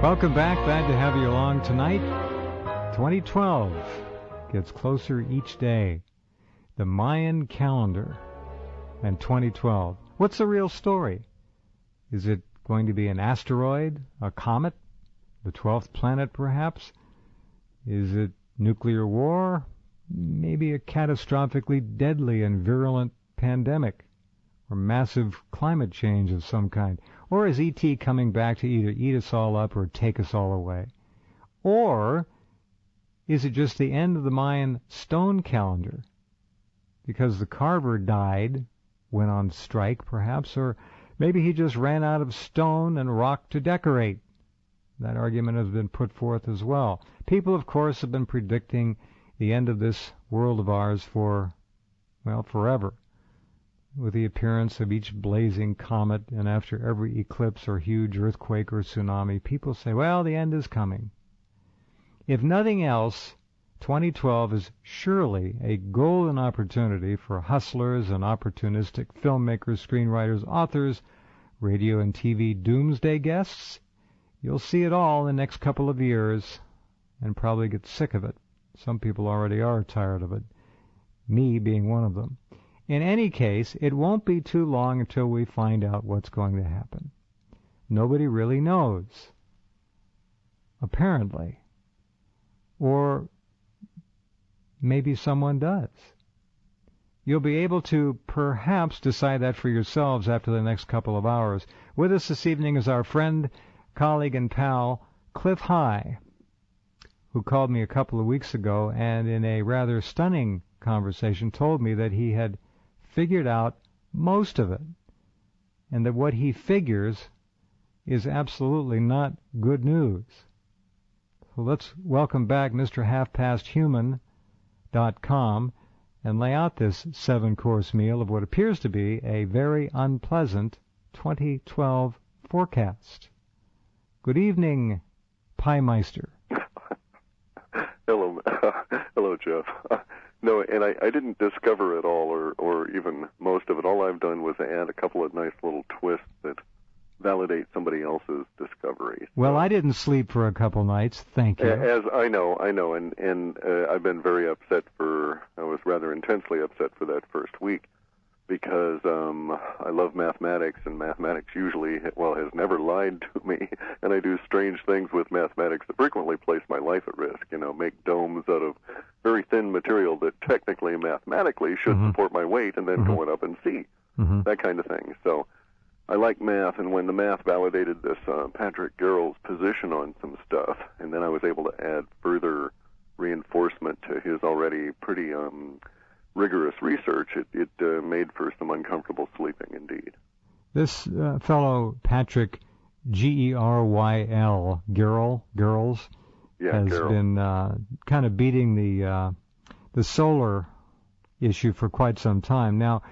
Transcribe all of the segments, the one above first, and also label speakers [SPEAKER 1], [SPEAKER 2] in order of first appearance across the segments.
[SPEAKER 1] Welcome back. Glad to have you along tonight. 2012 gets closer each day. The Mayan calendar and 2012. What's the real story? Is it going to be an asteroid, a comet, the 12th planet perhaps? Is it nuclear war? Maybe a catastrophically deadly and virulent pandemic? Or massive climate change of some kind? Or is E.T. coming back to either eat us all up or take us all away? Or is it just the end of the Mayan stone calendar? Because the carver died, went on strike perhaps, or maybe he just ran out of stone and rock to decorate. That argument has been put forth as well. People, of course, have been predicting the end of this world of ours for, well, forever, with the appearance of each blazing comet, and after every eclipse or huge earthquake or tsunami, people say, well, the end is coming. If nothing else, 2012 is surely a golden opportunity for hustlers and opportunistic filmmakers, screenwriters, authors, radio and TV doomsday guests. You'll see it all in the next couple of years and probably get sick of it. Some people already are tired of it, me being one of them. In any case, it won't be too long until we find out what's going to happen. Nobody really knows, apparently. Or maybe someone does. You'll be able to perhaps decide that for yourselves after the next couple of hours. With us this evening is our friend, colleague, and pal, Cliff High, who called me a couple of weeks ago and in a rather stunning conversation told me that he had figured out most of it, and that what he figures is absolutely not good news. So let's welcome back Mr. HalfPastHuman.com and lay out this 7-course meal of what appears to be a very unpleasant 2012 forecast. Good evening, Pie Meister.
[SPEAKER 2] Hello, hello, Jeff. No, and I didn't discover it all, or even most of it. All I've done was add a couple of nice little twists that validate somebody else's discovery.
[SPEAKER 1] Well, I didn't sleep for a couple nights, thank you.
[SPEAKER 2] As I know, and I've been very upset I was rather intensely upset for that first week, because I love mathematics, and mathematics usually, well, has never lied to me, and I do strange things with mathematics that frequently place my life at risk, make domes out of very thin material that technically, mathematically, should support my weight, and then go up and see, that kind of thing. So I like math, and when the math validated this Patrick Garrell's position on some stuff, and then I was able to add further reinforcement to his already pretty rigorous research, it made for some uncomfortable sleeping indeed.
[SPEAKER 1] This fellow, Patrick G-E-R-Y-L, Garrels, has been kind of beating the solar issue for quite some time. Now,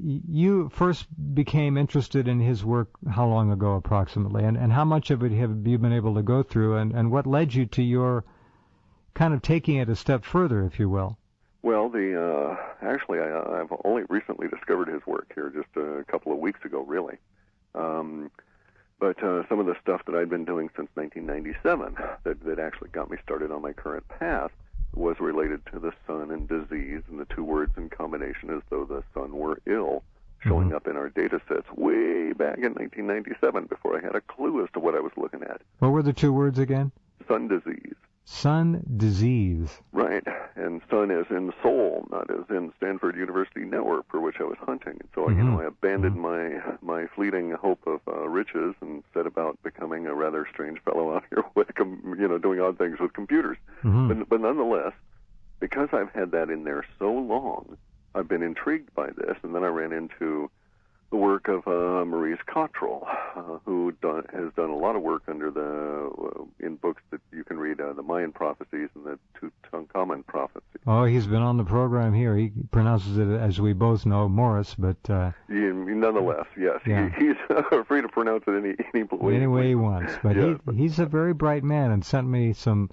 [SPEAKER 1] you first became interested in his work how long ago approximately, and how much of it have you been able to go through, and what led you to your kind of taking it a step further, if you will?
[SPEAKER 2] Well, actually, I've only recently discovered his work here, just a couple of weeks ago, really. But some of the stuff that I'd been doing since 1997 that actually got me started on my current path was related to the sun and disease, and the two words in combination as though the sun were ill, showing up in our data sets way back in 1997 before I had a clue as to what I was looking at.
[SPEAKER 1] What were the two words again?
[SPEAKER 2] Sun disease.
[SPEAKER 1] Sun disease.
[SPEAKER 2] Right, and sun as in soul, not as in Stanford University network, for which I was hunting. And so, I abandoned my fleeting hope of riches and set about becoming a rather strange fellow out here with, doing odd things with computers. But nonetheless, because I've had that in there so long, I've been intrigued by this, and then I ran into the work of Maurice Cottrell, who has done a lot of work in books that you can read, the Mayan prophecies and the Tutankhamun prophecy.
[SPEAKER 1] Oh, he's been on the program here. He pronounces it, as we both know, Morris, but
[SPEAKER 2] nonetheless, yes,
[SPEAKER 1] yeah.
[SPEAKER 2] He's free to pronounce it
[SPEAKER 1] any way he wants. But yes, he's a very bright man, and sent me some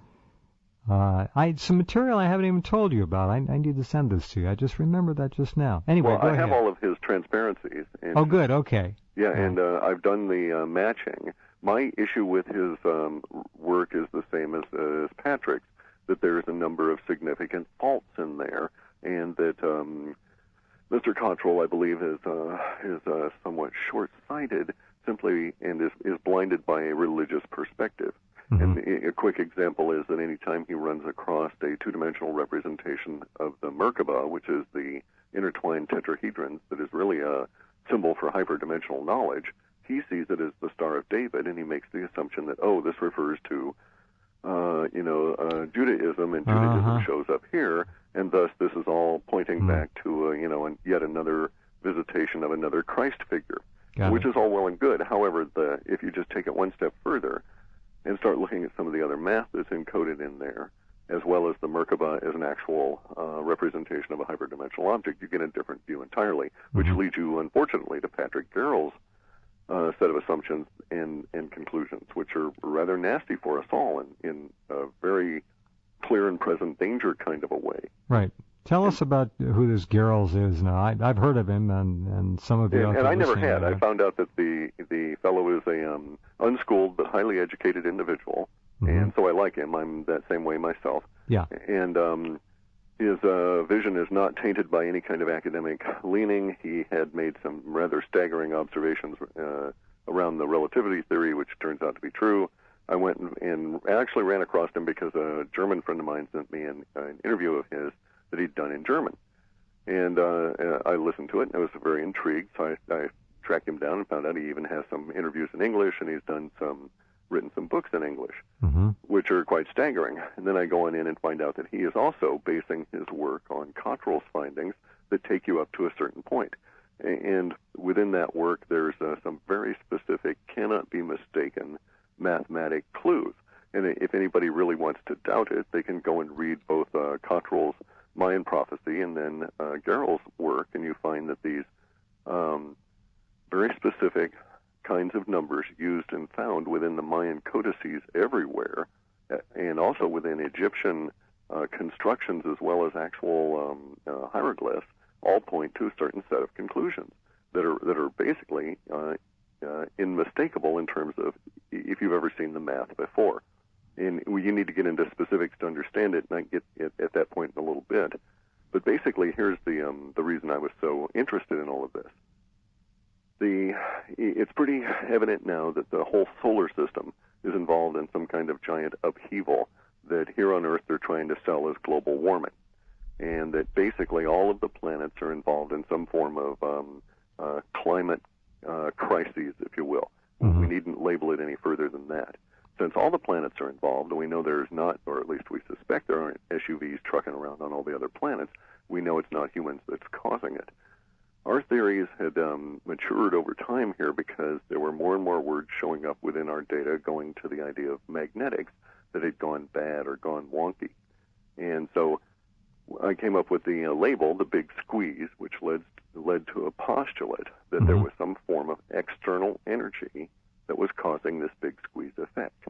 [SPEAKER 1] material I haven't even told you about. I need to send this to you. I just remembered that just now. Anyway,
[SPEAKER 2] well,
[SPEAKER 1] go ahead.
[SPEAKER 2] I have all of his transparencies. And,
[SPEAKER 1] oh, good. Okay.
[SPEAKER 2] Yeah, and I've done the matching. My issue with his work is the same as Patrick's, that there's a number of significant faults in there, and that Mr. Cottrell, I believe, is somewhat short-sighted simply and is blinded by a religious perspective.
[SPEAKER 1] Mm-hmm.
[SPEAKER 2] And a quick example is that any time he runs across a two-dimensional representation of the Merkaba, which is the intertwined tetrahedrons that is really a symbol for hyperdimensional knowledge, he sees it as the Star of David, and he makes the assumption that, this refers to Judaism, and Judaism shows up here, and thus this is all pointing back to yet another visitation of another Christ figure, which is all well and good. However, if you just take it one step further and start looking at some of the other math that's encoded in there, as well as the Merkaba as an actual representation of a hyperdimensional object, you get a different view entirely, which leads you, unfortunately, to Patrick Garrell's set of assumptions and conclusions, which are rather nasty for us all in a very clear and present danger kind of a way.
[SPEAKER 1] Right. Tell us about who this Garrels is now. I've heard of him, and some of you.
[SPEAKER 2] And I never had. I found out that the fellow is a unschooled but highly educated individual, and so I like him. I'm that same way myself.
[SPEAKER 1] Yeah.
[SPEAKER 2] And his vision is not tainted by any kind of academic leaning. He had made some rather staggering observations around the relativity theory, which turns out to be true. I went and actually ran across him because a German friend of mine sent me an interview of his that he'd done in German. And I listened to it, and I was very intrigued, so I tracked him down and found out he even has some interviews in English, and he's written some books in English, which are quite staggering. And then I go on in and find out that he is also basing his work on Cottrell's findings that take you up to a certain point. And within that work, there's some very specific, cannot be mistaken mathematic clues. And if anybody really wants to doubt it, they can go and read both Cottrell's Mayan prophecy and then Garrell's work, and you find that these very specific kinds of numbers used and found within the Mayan codices everywhere, and also within Egyptian constructions as well as actual hieroglyphs, all point to a certain set of conclusions that are basically unmistakable in terms of if you've ever seen the math before. And you need to get into specifics to understand it, and I get at that point in a little bit. But basically, here's the reason I was so interested in all of this. It's pretty evident now that the whole solar system is involved in some kind of giant upheaval that here on Earth they're trying to sell as global warming, and that basically all of the planets are involved in some form of climate crises, if you will. We needn't label it any further than that. Since all the planets are involved, and we know there's not, or at least we suspect there aren't SUVs trucking around on all the other planets, we know it's not humans that's causing it. Our theories had matured over time here because there were more and more words showing up within our data going to the idea of magnetics that had gone bad or gone wonky. And so I came up with the label, the big squeeze, which led to a postulate that there was some form of external energy that was causing this big squeeze effect.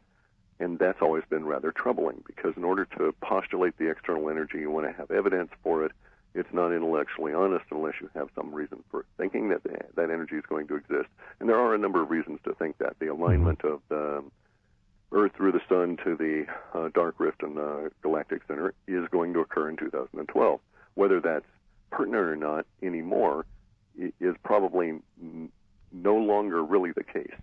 [SPEAKER 2] And that's always been rather troubling because in order to postulate the external energy, you want to have evidence for it. It's not intellectually honest unless you have some reason for thinking that that energy is going to exist. And there are a number of reasons to think that. The alignment of the Earth through the Sun to the dark rift in the galactic center is going to occur in 2012. Whether that's pertinent or not anymore is probably no longer really the case.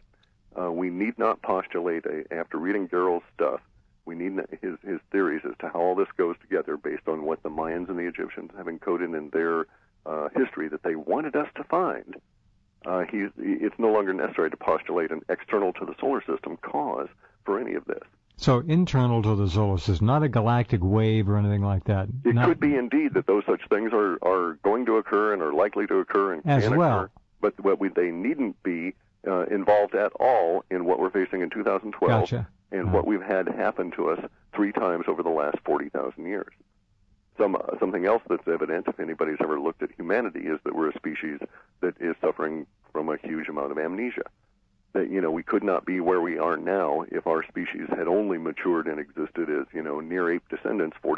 [SPEAKER 2] We need not postulate, after reading Garrell's stuff, we need his theories as to how all this goes together based on what the Mayans and the Egyptians have encoded in their history that they wanted us to find. It's no longer necessary to postulate an external to the solar system cause for any of this.
[SPEAKER 1] So internal to the solar system, not a galactic wave or anything like that.
[SPEAKER 2] It could be indeed that those such things are going to occur and are likely to occur and
[SPEAKER 1] as
[SPEAKER 2] can
[SPEAKER 1] well.
[SPEAKER 2] Occur, but they needn't be involved at all in what we're facing in 2012
[SPEAKER 1] Gotcha.
[SPEAKER 2] And what we've had happen to us 3 times over the last 40,000 years. Something else that's evident, if anybody's ever looked at humanity, is that we're a species that is suffering from a huge amount of amnesia. That, we could not be where we are now if our species had only matured and existed as, near ape descendants 40